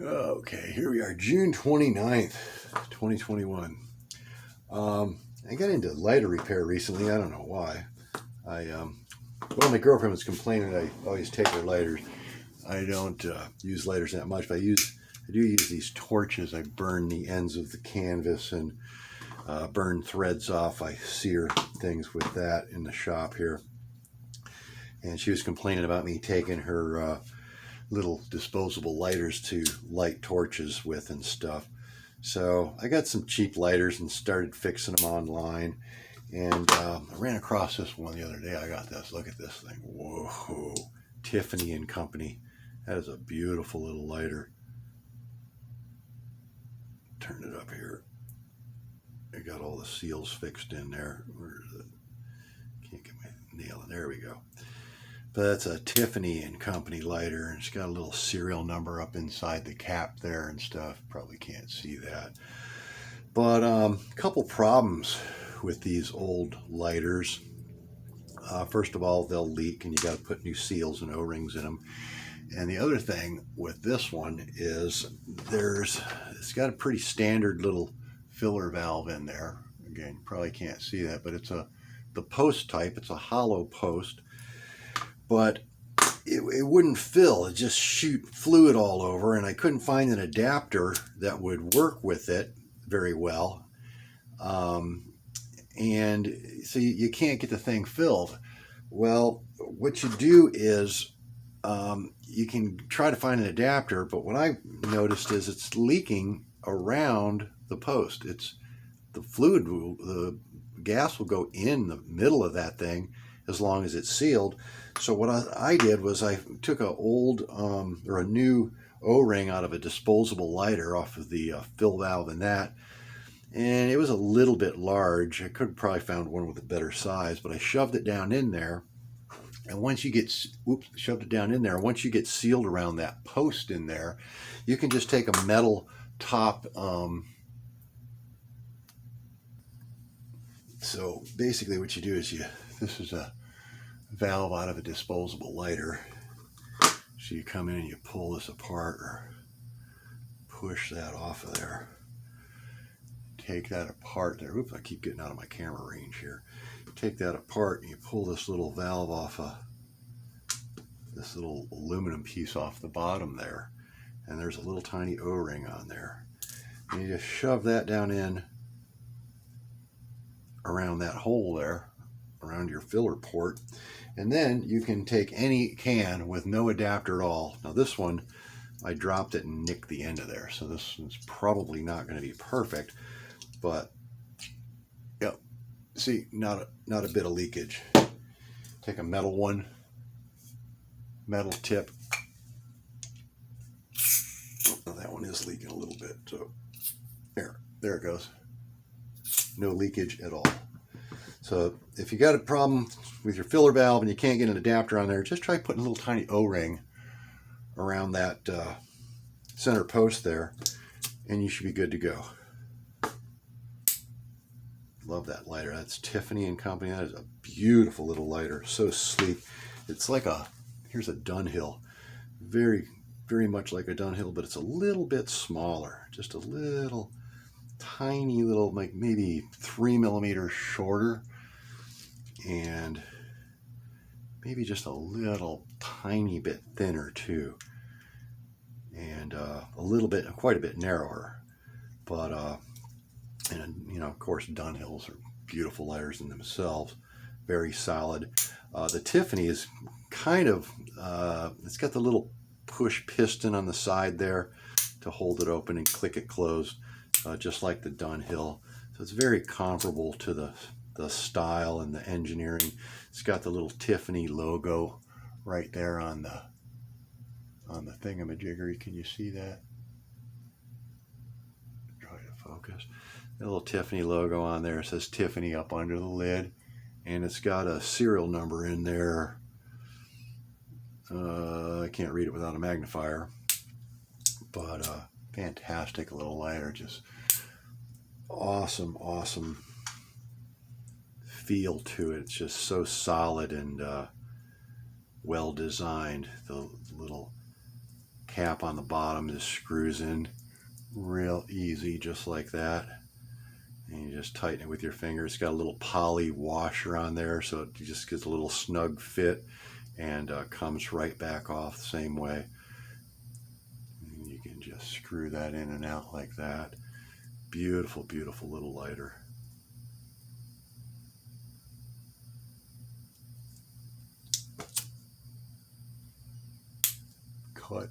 Okay, here we are, June 29th, 2021. I got into lighter repair recently. I don't know why. Well, my girlfriend was complaining that I always take her lighters. I don't use lighters that much, but I do use these torches. I burn the ends of the canvas and burn threads off. I sear things with that in the shop here. And she was complaining about me taking her little disposable lighters to light torches with and stuff. So I got some cheap lighters and started fixing them online. And I ran across this one the other day. I got this. Look at this thing. Whoa. Tiffany and Company. That is a beautiful little lighter. Turn it up here. I got all the seals fixed in there. Where is it? Can't get my nail in. There we go. But that's a Tiffany and Company lighter, and it's got a little serial number up inside the cap there and stuff. Probably can't see that. But a couple problems with these old lighters. First of all, they'll leak, and you got to put new seals and O-rings in them. And the other thing with this one is it's got a pretty standard little filler valve in there. Again, you probably can't see that, but it's the post type. It's a hollow post. But it wouldn't fill. It just shoot fluid all over, and I couldn't find an adapter that would work with it very well. And so you can't get the thing filled. Well, what you do is you can try to find an adapter, but what I noticed is it's leaking around the post. The fluid, the gas will go in the middle of that thing as long as it's sealed. So what I did was I took an old or a new O-ring out of a disposable lighter off of the fill valve in that, and it was a little bit large. I could have probably found one with a better size, but I shoved it down in there. And once you get shoved it down in there, once you get sealed around that post in there, you can just take a metal top. So basically, what you do is this is a valve out of a disposable lighter. So you come in and you pull this apart or push that off of there. Take that apart there. Oops, I keep getting out of my camera range here. Take that apart and you pull this little valve off this little aluminum piece off the bottom there. And there's a little tiny O-ring on there. And you just shove that down in around that hole there, around your filler port. And then you can take any can with no adapter at all. Now this one, I dropped it and nicked the end of there. So this one's probably not going to be perfect, but yeah, see, not a bit of leakage. Take a metal one, metal tip. Oh, that one is leaking a little bit. So there it goes. No leakage at all. So if you got a problem with your filler valve and you can't get an adapter on there, just try putting a little tiny O-ring around that center post there, and you should be good to go. Love that lighter. That's Tiffany and Company. That is a beautiful little lighter. So sleek. It's like here's a Dunhill. Very, very much like a Dunhill, but it's a little bit smaller. Just a little tiny little, like maybe 3 millimeters shorter, and maybe just a little tiny bit thinner too, and quite a bit narrower. But and of course, Dunhills are beautiful lighters in themselves, very solid. The Tiffany is kind of it's got the little push piston on the side there to hold it open and click it closed. Just like the Dunhill. So it's very comparable to the style and the engineering. It's got the little Tiffany logo right there on the thingamajiggery. Can you see that? Try to focus. The little Tiffany logo on there. It says Tiffany up under the lid, and it's got a serial number in there. I can't read it without a magnifier, but fantastic little lighter. Just awesome feel to it. It's just so solid and well designed. The little cap on the bottom just screws in real easy, just like that. And you just tighten it with your finger. It's got a little poly washer on there, so it just gets a little snug fit and comes right back off the same way. And you can just screw that in and out like that. Beautiful, beautiful little lighter. Cut.